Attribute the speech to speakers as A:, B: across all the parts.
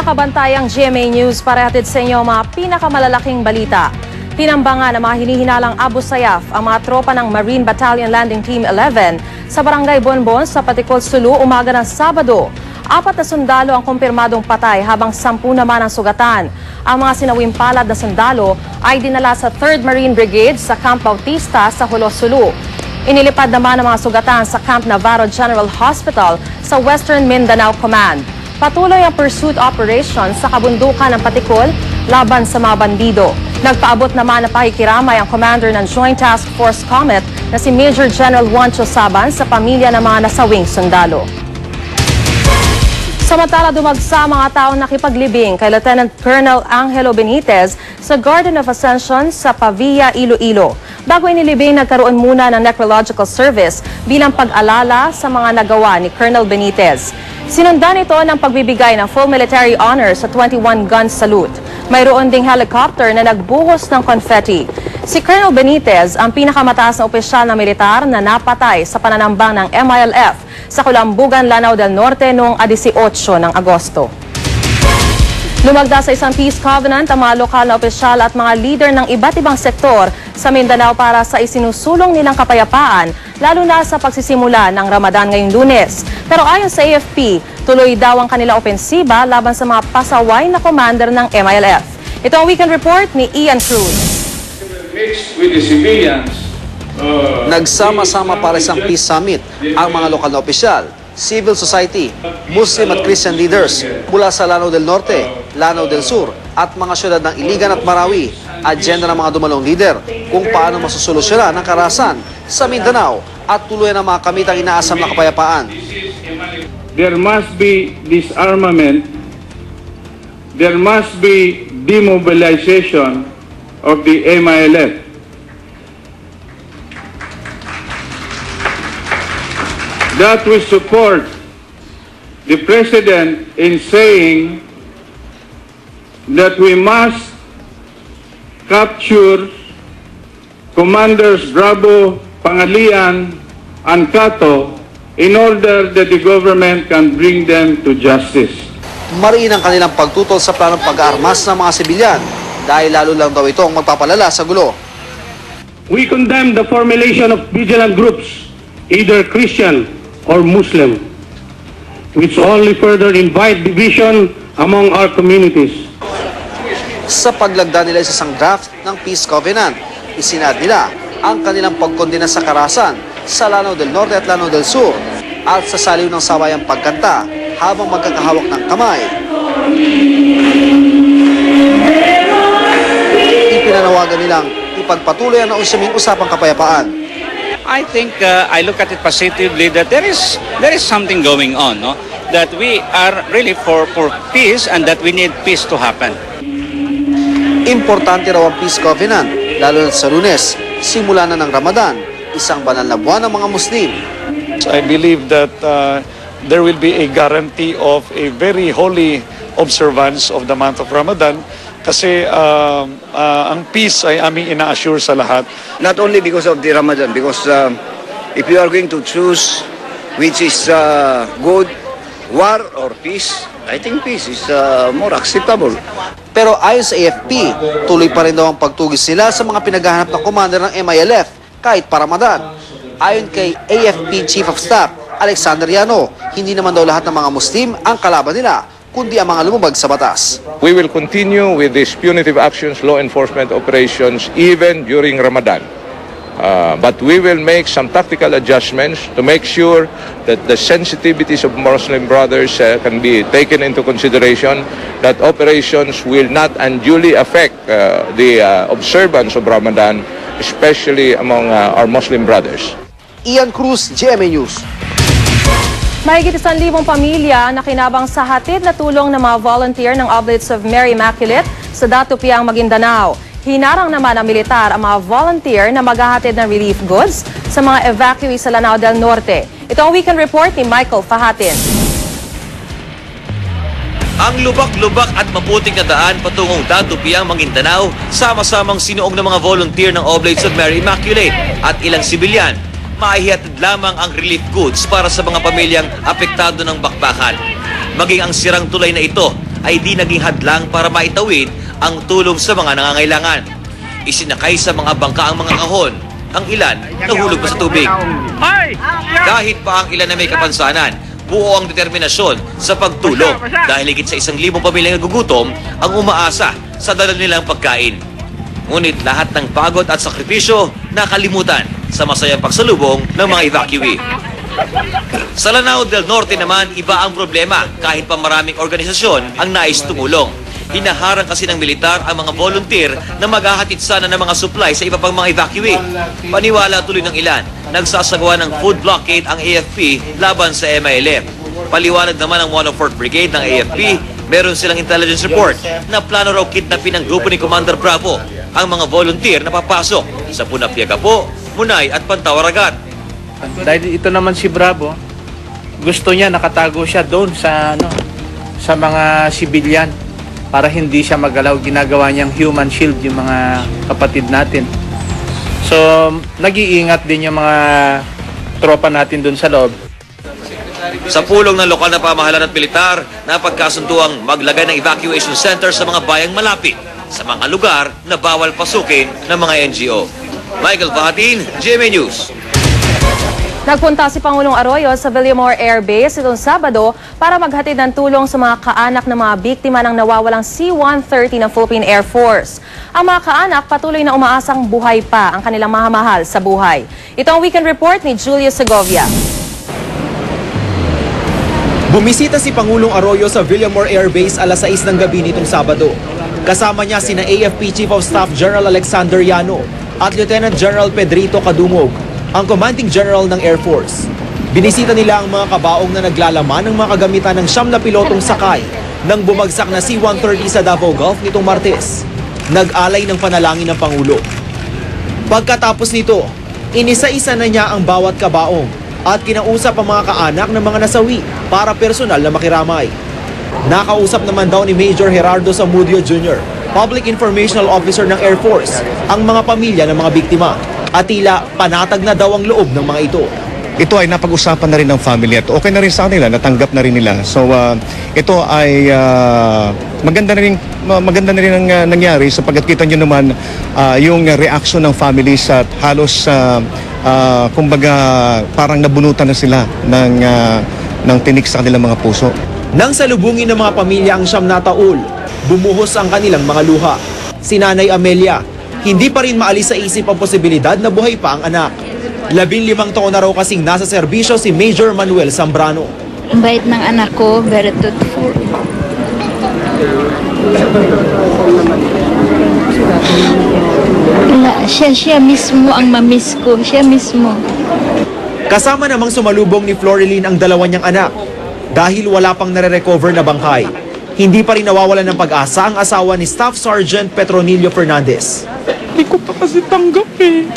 A: nakabantayang GMA News para hatid sa inyo ang mga pinakamalalaking balita. Tinambangan ng mga hinihinalang Abu Sayyaf ang mga tropa ng Marine Battalion Landing Team 11 sa Barangay Bonbon sa Patikol, Sulu umaga ng Sabado. 4 na sundalo ang kumpirmadong patay habang 10 naman ang sugatan. Ang mga sinawing palad na sundalo ay dinala sa 3rd Marine Brigade sa Camp Bautista sa Hulo, Sulu. Inilipad naman ang mga sugatan sa Camp Navarro General Hospital sa Western Mindanao Command. Patuloy ang pursuit operation sa kabundukan ng Patikol laban sa mga bandido. Nagpaabot naman na pakikiramay ang commander ng Joint Task Force Comet na si Major General Juancho Saban sa pamilya ng mga nasawing sundalo. Samantala, dumagsa mga taong nakipaglibing kay Lieutenant Colonel Angelo Benitez sa Garden of Ascension sa Pavia, Iloilo. Bago inilibing, nagkaroon muna ng necrological service bilang pag-alala sa mga nagawa ni Colonel Benitez. Sinundan ito ng pagbibigay ng full military honor sa 21-gun salute. Mayroon ding helicopter na nagbuhos ng confetti. Si Colonel Benitez ang pinakamataas na opisyal na militar na napatay sa pananambang ng MILF sa Kulambugan, Lanao del Norte noong 18 ng Agosto. Lumagda sa isang peace covenant ang mga lokal na opisyal at mga leader ng iba't ibang sektor sa Mindanao para sa isinusulong nilang kapayapaan, lalo na sa pagsisimula ng Ramadan ngayong Lunes. Pero ayon sa AFP, tuloy daw ang kanilang opensiba laban sa mga pasaway na commander ng MILF. Ito ang weekend report ni Ian Cruz.
B: Nagsama-sama para sa Peace Summit ang mga lokal na opisyal, civil society, Muslim at Christian leaders mula sa Lanao del Norte, Lanao del Sur at mga syudad ng Iligan at Marawi. Agenda ng mga dumalong leader kung paano masusolusyonan ang karahasan sa Mindanao at tuluyan ng mga kamit ang inaasam na kapayapaan.
C: There must be disarmament, there must be demobilization of the MILF. That we support the President in saying that we must capture Commanders Bravo, Pangalian, and Cato in order that the government can bring them to justice.
B: Mariin ang kanilang pagtutol sa planong pag-aarmas ng mga sibilyan dahil lalo lang daw ito ang magpapalala sa gulo.
C: We condemn the formulation of vigilant groups, either Christian or Muslim, which only further invite division among our communities.
B: Sa paglagda nila sa isang draft ng Peace Covenant, isinad nila ang kanilang pagkondena sa karahasan sa Lanao del Norte at Lanao del Sur at sa saliw ng sabayang pagkanta habang magkakahawak ng kamay. Ipinanawagan nilang ipagpatuloy ang nausaming usapang kapayapaan.
D: I think I look at it positively that there is something going on, no? That we are really for peace and that we need peace to happen.
B: Importante raw ang Peace Covenant, lalo na sa Lunes, simula na ng Ramadan, isang banal na buwan ng mga Muslim.
E: I believe that there will be a guarantee of a very holy observance of the month of Ramadan kasi ang peace ay aming ina-assure sa lahat.
F: Not only because of the Ramadan, because if you are going to choose which is good, war or peace, I think peace is more acceptable.
B: Pero ayon sa AFP, tuloy pa rin daw ang pagtugis nila sa mga pinaghahanap na commander ng MILF kahit pa Ramadan. Ayon kay AFP Chief of Staff Alexander Yano, hindi naman daw lahat ng mga Muslim ang kalaban nila, kundi ang mga lumabag sa batas.
G: We will continue with these punitive actions, law enforcement operations, even during Ramadan. But we will make some tactical adjustments to make sure that the sensitivities of Muslim brothers can be taken into consideration, that operations will not unduly affect the observance of Ramadan, especially among our Muslim brothers.
B: Ian Cruz, GMA News.
A: Mahigit 1,000 pamilya na kinabang sa hatid na tulong ng mga volunteer ng Oblates of Mary Immaculate sa Datupiang, Maguindanao. Hinarang naman ng militar ang mga volunteer na maghahatid ng relief goods sa mga evacuees sa Lanao del Norte. Ito ang weekend report ni Michael Fahatin.
H: Ang lubak-lubak at maputing na daan patungong Datupiang, Maguindanao, sama-samang sinuong ng mga volunteer ng Oblates of Mary Immaculate at ilang sibilyan. Maihihatid lamang ang relief goods para sa mga pamilyang apektado ng bakbakan. Maging ang sirang tulay na ito ay di naging hadlang para maitawid ang tulong sa mga nangangailangan. Isinakay sa mga bangka ang mga kahon, ang ilan nahulog pa sa tubig. Kahit pa ang ilan na may kapansanan, buo ang determinasyon sa pagtulong dahil higit sa 1,000 pamilyang nagugutom ang umaasa sa dala nilang pagkain. Ngunit lahat ng pagod at sakripisyo nakalimutan sa masayang pagsalubong ng mga evacuee. Sa Lanao del Norte naman, iba ang problema kahit pa maraming organisasyon ang nais tumulong. Hinaharang kasi ng militar ang mga volunteer na maghahatid sana ng mga supply sa iba pang mga evacuee. Paniwala tuloy ng ilan, nagsasagawa ng food blockade ang AFP laban sa MILF. Paliwanag naman ang 104th Brigade ng AFP, meron silang intelligence report na plano raw kidnapin ng grupo ni Commander Bravo ang mga volunteer na papasok sa Punapiagapo, Munay at Pantawaragat.
I: Dahil ito naman si Bravo, gusto niya nakatago siya doon sa sa mga sibilyan para hindi siya magalaw. Ginagawa niyang human shield yung mga kapatid natin. So, nag-iingat din yung mga tropa natin doon sa loob.
H: Sa pulong ng lokal na pamahalaan at militar, napagkasunduang maglagay ng evacuation center sa mga bayang malapit sa mga lugar na bawal pasukin ng mga NGO. Michael Fahatin, GMA News.
A: Nagpunta si Pangulong Arroyo sa Villamor Air Base itong Sabado para maghatid ng tulong sa mga kaanak ng mga biktima ng nawawalang C-130 ng Philippine Air Force. Ang mga kaanak patuloy na umaasang buhay pa ang kanilang mahamahal sa buhay. Ito ang weekend report ni Julius Segovia.
J: Bumisita si Pangulong Arroyo sa Villamor Air Base alas 6 ng gabi nitong Sabado. Kasama niya sina AFP Chief of Staff General Alexander Yano at Lieutenant General Pedrito Kadumog, ang Commanding General ng Air Force. Binisita nila ang mga kabaong na naglalaman ng mga kagamitan ng 9 na pilotong sakay nang bumagsak na C-130 sa Davao Gulf nitong Martes. Nag-alay ng panalangin ng Pangulo. Pagkatapos nito, inisa-isa na niya ang bawat kabaong at kinausap ang mga kaanak ng mga nasawi para personal na makiramay. Nakausap naman daw ni Major Gerardo Zamudio Jr., Public Informational Officer ng Air Force, ang mga pamilya ng mga biktima. At tila panatag na daw ang loob ng mga ito.
K: Ito ay napag-usapan na rin ng family at okay na rin sa kanila, natanggap na rin nila. So ito ay maganda na rin ang nangyari sapagkat kita nyo naman yung reaction ng families at halos kumbaga parang nabunutan na sila ng tinik sa kanilang mga puso.
J: Nang salubungin ng mga pamilya ang siyam na taul, bumuhos ang kanilang mga luha. Si Nanay Amelia, hindi pa rin maalis sa isip ang posibilidad na buhay pa ang anak. 15 taon na raw kasing nasa serbisyo si Major Manuel Zambrano.
L: Ang bait ng anak ko, very truthful. Siya mismo ang mamiss ko, siya mismo.
J: Kasama namang sumalubong ni Floreline ang dalawa niyang anak. Dahil wala pang nare-recover na bangkay, hindi pa rin nawawalan ng pag-asa ang asawa ni Staff Sergeant Petronilio Fernandez.
I: Hindi ko pa kasi tanggap eh.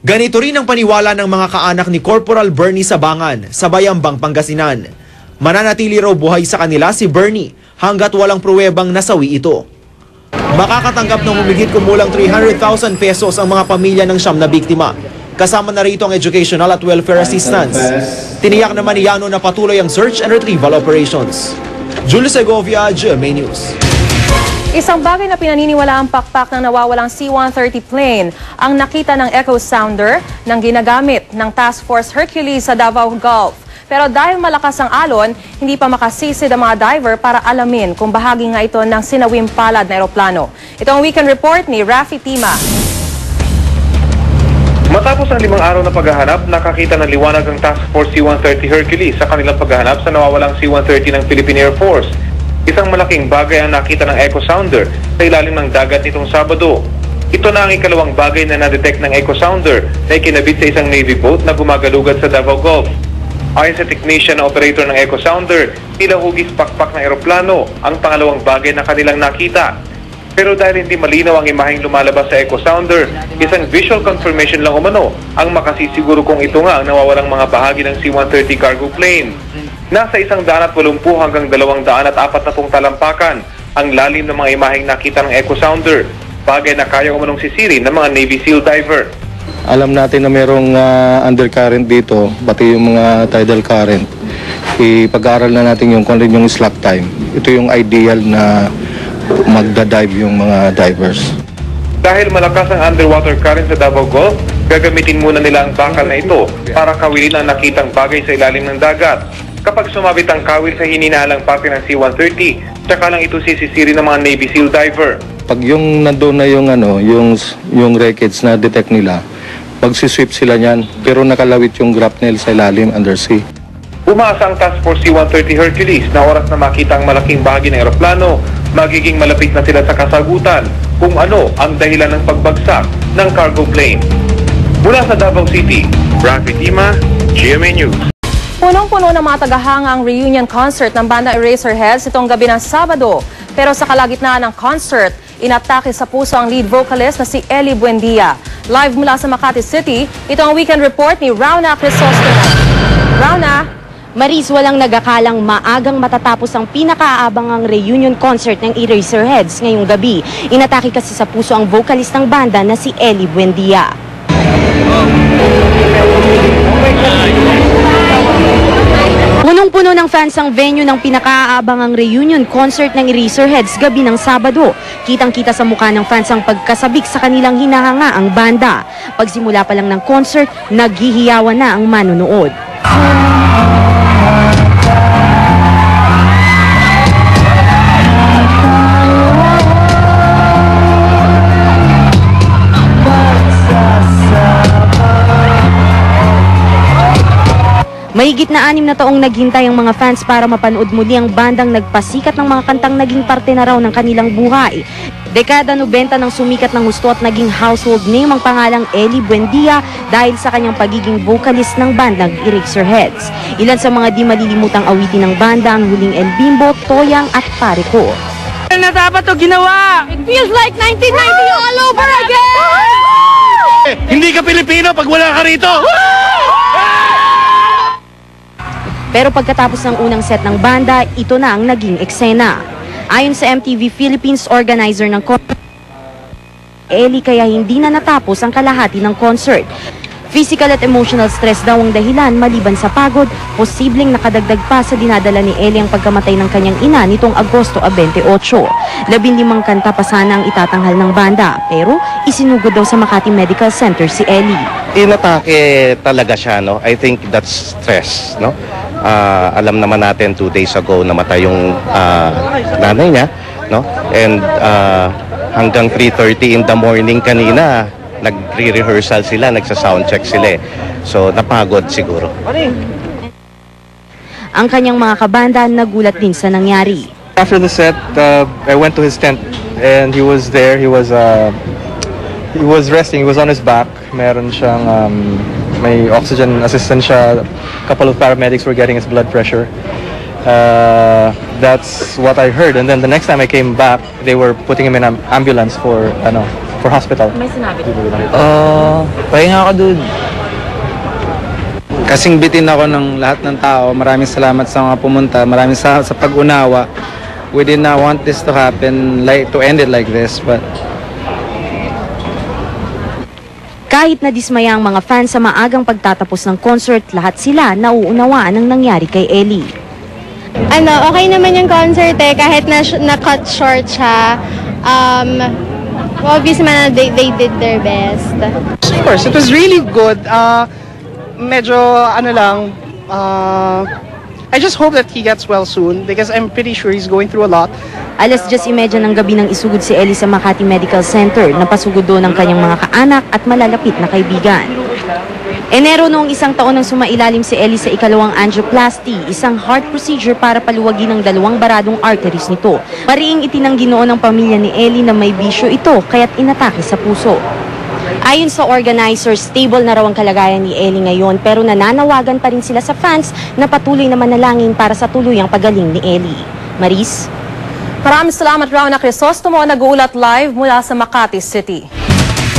J: Ganito rin ang paniwala ng mga kaanak ni Corporal Bernie Sabangan sa Bayambang, Pangasinan. Mananatili raw buhay sa kanila si Bernie hanggat walang pruwebang nasawi ito. Makakatanggap ng humigit kumulang 300,000 pesos ang mga pamilya ng siyam na biktima. Kasama na rito ang educational at welfare assistance. Tiniyak naman ni Yano na patuloy ang search and retrieval operations. Julius Segovia, GMA News.
A: Isang bagay na pinaniniwala ang pakpak ng nawawalang C-130 plane ang nakita ng echo sounder ng ginagamit ng Task Force Hercules sa Davao Gulf. Pero dahil malakas ang alon, hindi pa makasisid ang mga diver para alamin kung bahagi nga ito ng sinawim palad na eroplano. Ito ang weekend report ni Rafi Tima.
M: Matapos ang 5 araw na paghahanap, nakakita ng liwanag ang Task Force C-130 Hercules sa kanilang paghahanap sa nawawalang C-130 ng Philippine Air Force. Isang malaking bagay ang nakita ng echo sounder sa ilalim ng dagat nitong Sabado. Ito na ang ikalawang bagay na na-detect ng echo sounder na ikinabit sa isang Navy boat na gumagalugad sa Davao Gulf. Ayon sa technician na operator ng echo sounder, tila hugis pakpak ng eroplano ang pangalawang bagay na kanilang nakita. Pero dahil hindi malinaw ang imaheng lumalabas sa echo sounder, isang visual confirmation lang umano ang makasisiguro kung ito nga ang nawawalang mga bahagi ng C-130 cargo plane. Nasa 180 hanggang 240 talampakan ang lalim ng mga imaheng nakita ng echo sounder, bagay na kaya umanong sisirin ng mga Navy SEAL diver.
K: alam natin na merong undercurrent dito, pati yung mga tidal current. Ipag-aaral na natin yung kung ano yung slack time. Ito yung ideal na magda-dive yung mga divers.
M: Dahil malakas ang underwater current sa Davao Gulf, gagamitin muna nila ang bakal na ito para kawilin ang nakitang bagay sa ilalim ng dagat. Kapag sumabit ang kawil sa hininalang parte ng C-130, tsaka lang ito sisisirin ng mga Navy SEAL diver.
K: Pag yung nandoon na yung yung wreckage na detect nila, magsisweep sila niyan, pero nakalawit yung grapnel sa ilalim undersea.
M: Umaasa ang Task Force C-130 Hercules na oras na makita ang malaking bahagi ng eroplano, magiging malapit na sila sa kasagutan kung ano ang dahilan ng pagbagsak ng cargo plane. Mula sa Davao City, Rafi Tima, GMA News.
A: Punong-puno ng mga tagahanga ang reunion concert ng banda Eraserheads itong gabi ng Sabado. Pero sa kalagitnaan ng concert, inatake sa puso ang lead vocalist na si Ellie Buendia. Live mula sa Makati City, ito ang weekend report ni Rauna Crisostomo. Rauna?
N: Maris, walang nagakalang maagang matatapos ang pinakaabangang reunion concert ng Eraserheads ngayong gabi. Inatake kasi sa puso ang vocalist ng banda na si Ellie Buendia. Punong-puno ng fans ang venue ng pinakaabangang reunion concert ng Eraserheads gabi ng Sabado. Kitang-kita sa mukha ng fans ang pagkasabik sa kanilang hinahanga ang banda. Pagsimula pa lang ng concert, naghihiyawan na ang manonood. Mahigit na 6 na taong naghintay ang mga fans para mapanood muli ang bandang nagpasikat ng mga kantang naging parte na raw ng kanilang buhay. Dekada 90 nang sumikat ng husto at naging household name ang pangalang Ellie Buendia dahil sa kanyang pagiging vocalist ng bandang Eraserheads. Ilan sa mga di malilimutang awitin ng banda ang Huling El Bimbo, Toyang at Pare Ko.
O: Na dapat to ginawa!
N: It feels like 1990 all over again!
O: Hindi ka Pilipino pag wala ka rito!
N: Pero pagkatapos ng unang set ng banda, ito na ang naging eksena. Ayon sa MTV Philippines organizer ng concert, Ellie kaya hindi na natapos ang kalahati ng concert. Physical at emotional stress daw ang dahilan maliban sa pagod, posibleng nakadagdag pa sa dinadala ni Ellie ang pagkamatay ng kanyang ina nitong Agosto 28. 15 kanta pa sana ang itatanghal ng banda, pero isinugod daw sa Makati Medical Center si Ellie.
P: Inatake talaga siya, no? I think that's stress, no? Alam naman natin 2 days ago namatay yung nanay niya, no? And hanggang 3:30 in the morning kanina, nagre-rehearsal sila, nagsa-soundcheck sila. So napagod siguro.
N: Ang kanyang mga kabanda nagulat din sa nangyari.
Q: After the set, I went to his tent and he was there. He was resting. He was on his back. Meron siyang may oxygen assistant siya. A couple of paramedics were getting his blood pressure. That's what I heard. And then the next time I came back, they were putting him in an ambulance for hospital.
N: May sinabi?
Q: Pahinga ako, dude.
R: Kasing bitin ako ng lahat ng tao. Maraming salamat sa mga pumunta. Maraming sa pag-unawa. We did not want this to happen, to end it like this, but
N: kahit na dismaya ang mga fans sa maagang pagtatapos ng concert, lahat sila nauunawaan ang nangyari kay Ellie.
S: Okay naman yung concert kahit na-cut short siya. Obviously man, they did their best.
T: Of course, it was really good. Medyo I just hope that he gets well soon because I'm pretty sure he's going through a lot.
N: Alas 10:30 ng gabi nang isugod si Ellie sa Makati Medical Center. Napasugod doon ng kanyang mga kaanak at malalapit na kaibigan. Enero noong 1 taon nang sumailalim si Ellie sa ikalawang angioplasty, isang heart procedure para paluwagin ang 2 baradong arteries nito. Mariing itinanggi noon ng pamilya ni Ellie na may bisyo ito kaya't inatake sa puso. Ayon sa organizers, stable na raw ang kalagayan ni Ellie ngayon pero nananawagan pa rin sila sa fans na patuloy na manalangin para sa tuluyang pagaling ni Ellie. Maris?
A: Maraming salamat, Rauna Crisostomo, nag-uulat live mula sa Makati City.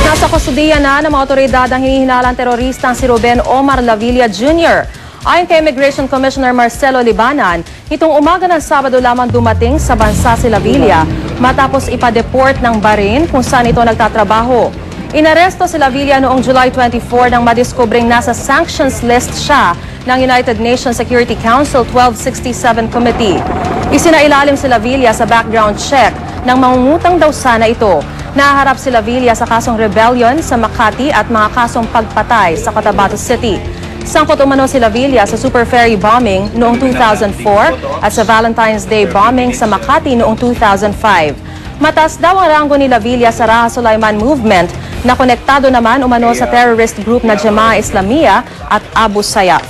A: Nasa kustudiya na ng mga otoridad ang hinihinalang teroristang si Ruben Omar Lavilla Jr. Ayon kay Immigration Commissioner Marcelo Libanan, itong umaga ng Sabado lamang dumating sa bansa si Lavilla matapos ipa-deport ng Bahrain kung saan ito nagtatrabaho. Inaresto si Lavilla noong July 24 nang madiskubring nasa sanctions list siya ng United Nations Security Council 1267 Committee. Isinailalim si Lavilla sa background check nang mangungutang daw sana ito. Naharap si Lavilla sa kasong rebellion sa Makati at mga kasong pagpatay sa Cotabato City. Sangkot umano si Lavilla sa Super Ferry bombing noong 2004 at sa Valentine's Day bombing sa Makati noong 2005. Mataas daw ang ranggo ni Lavilla sa Raha Sulaiman Movement na konektado naman umano sa terrorist group na Jemaah Islamiyah at Abu Sayyaf.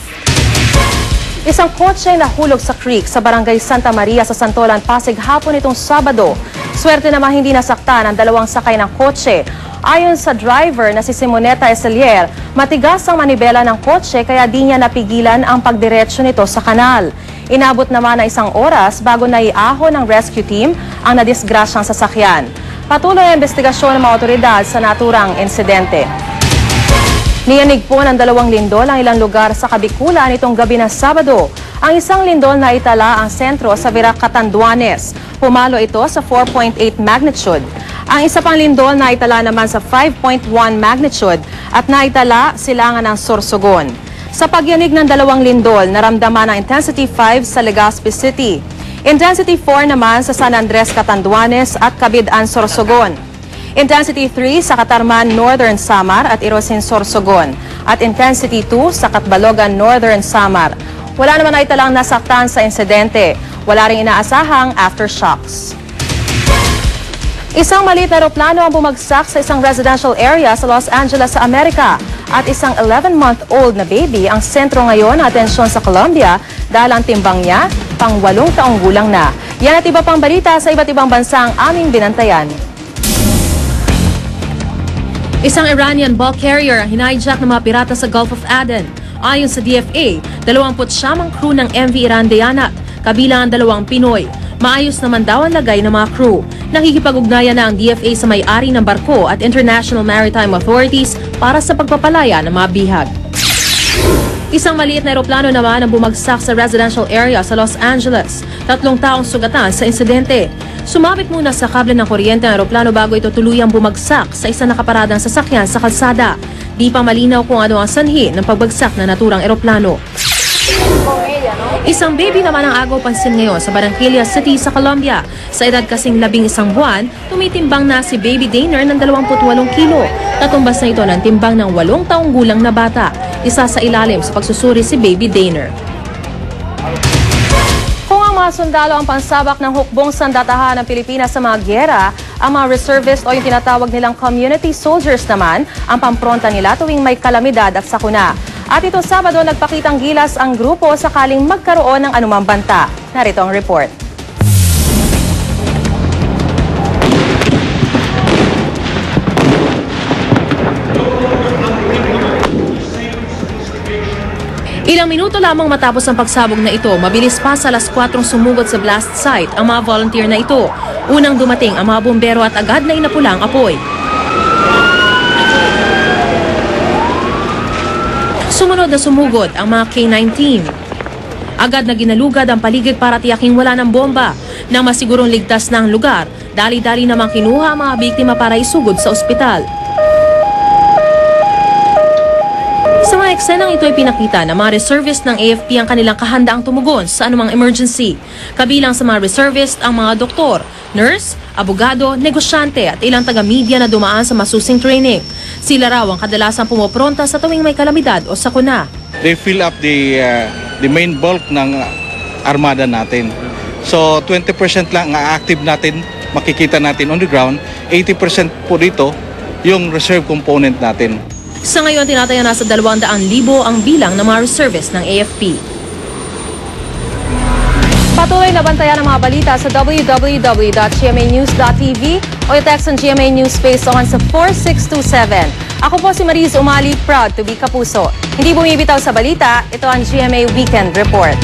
A: Isang kotse nahulog sa creek sa barangay Santa Maria sa Santolan, Pasig hapon itong Sabado. Swerte naman hindi nasaktan ang dalawang sakay ng kotse. Ayon sa driver na si Simoneta Eselier, matigas ang manibela ng kotse kaya di niya napigilan ang pagdiretso nito sa kanal. Inabot naman na 1 oras bago naiahon ng rescue team ang nadisgrasyang sasakyan. Patuloy ang investigasyon ng mga otoridad sa naturang insidente. Niyanig po ng 2 lindol ang ilang lugar sa Kabikulan itong gabi ng Sabado. Ang isang lindol na itala ang sentro sa Virac, Catanduanes. Pumalo ito sa 4.8 magnitude. Ang isa pang lindol na itala naman sa 5.1 magnitude at naitala silangan ng Sorsogon. Sa pagyanig ng 2 lindol, naramdaman ang intensity 5 sa Legazpi City. Intensity 4 naman sa San Andres, Catanduanes at Cabidan, Sorsogon. Intensity 3 sa Katarman, Northern Samar at Irosin, Sorsogon. At Intensity 2 sa Katbalogan, Northern Samar. Wala naman ay talang nasaktan sa insidente. Wala ring inaasahang aftershocks. Isang maliit na eroplano ang bumagsak sa isang residential area sa Los Angeles sa Amerika. At isang 11-month-old na baby ang sentro ngayon ng atensyon sa Colombia dahil ang timbang niya pang 8 taong gulang na. Yan at iba pang balita sa iba't ibang bansa ang aming binantayan. Isang Iranian bulk carrier ang hinijack ng mga pirata sa Gulf of Aden. Ayon sa DFA, 29 crew ng MV Iran Dayanat, kabilang ang 2 Pinoy. Maayos naman daw ang lagay ng mga crew. Nakikipag-ugnayan na ang DFA sa may-ari ng barko at International Maritime Authorities para sa pagpapalaya ng mga bihag. Isang maliit na eroplano naman ang bumagsak sa residential area sa Los Angeles. 3 taong sugatan sa insidente. Sumabit muna sa kable ng kuryente ang eroplano bago ito tuluyang bumagsak sa isang nakaparadang sasakyan sa kalsada. Di pa malinaw kung ano ang sanhi ng pagbagsak na naturang eroplano. Isang baby naman ang agaw pansin ngayon sa Barranquilla City sa Colombia. Sa edad kasing 11 buwan, tumitimbang na si Baby Dainer ng 28 kilo. Katumbas na ito ng timbang ng 8 taong gulang na bata. Isa sa ilalim sa pagsusuri si Baby Dainer. Kung ang mga sundalo ang pansabak ng hukbong sandatahan ng Pilipinas sa mga gyera, ang mga reservist o yung tinatawag nilang community soldiers naman ang pampronta nila tuwing may kalamidad at sakuna. At itong Sabado, nagpakitang gilas ang grupo sakaling magkaroon ng anumang banta. Narito ang report. Ilang minuto lamang matapos ang pagsabog na ito, mabilis pa sa 4:00 sumugod sa blast site ang mga volunteer na ito. Unang dumating ang mga bumbero at agad na inapula ang apoy. Sumunod na sumugod ang mga K9 team. Agad na ginalugad ang paligid para tiyaking wala ng bomba. Nang masigurong ligtas na ang lugar, dali-dali namang kinuha ang mga biktima para isugod sa ospital. Sa mga eksenang ito ay pinakita na mga reservist ng AFP ang kanilang kahandaang tumugon sa anumang emergency. Kabilang sa mga reservist ang mga doktor, nurse, abogado, negosyante at ilang taga-media na dumaan sa masusing training. Sila raw ang kadalasang pumopronta sa tuwing may kalamidad o sakuna.
U: They fill up the main bulk ng armada natin. So 20% lang ang active natin, makikita natin on the ground. 80% po dito yung reserve component natin.
A: Sa ngayon, tinataya na sa 200,000 ang bilang ng mga reservist ng AFP. Patuloy na bantayan ang mga balita sa www.gmanews.tv o i-text ang GMA News Space on sa 4627. Ako po si Mariz Umali, proud to be kapuso. Hindi bumibitaw sa balita, ito ang GMA Weekend Report.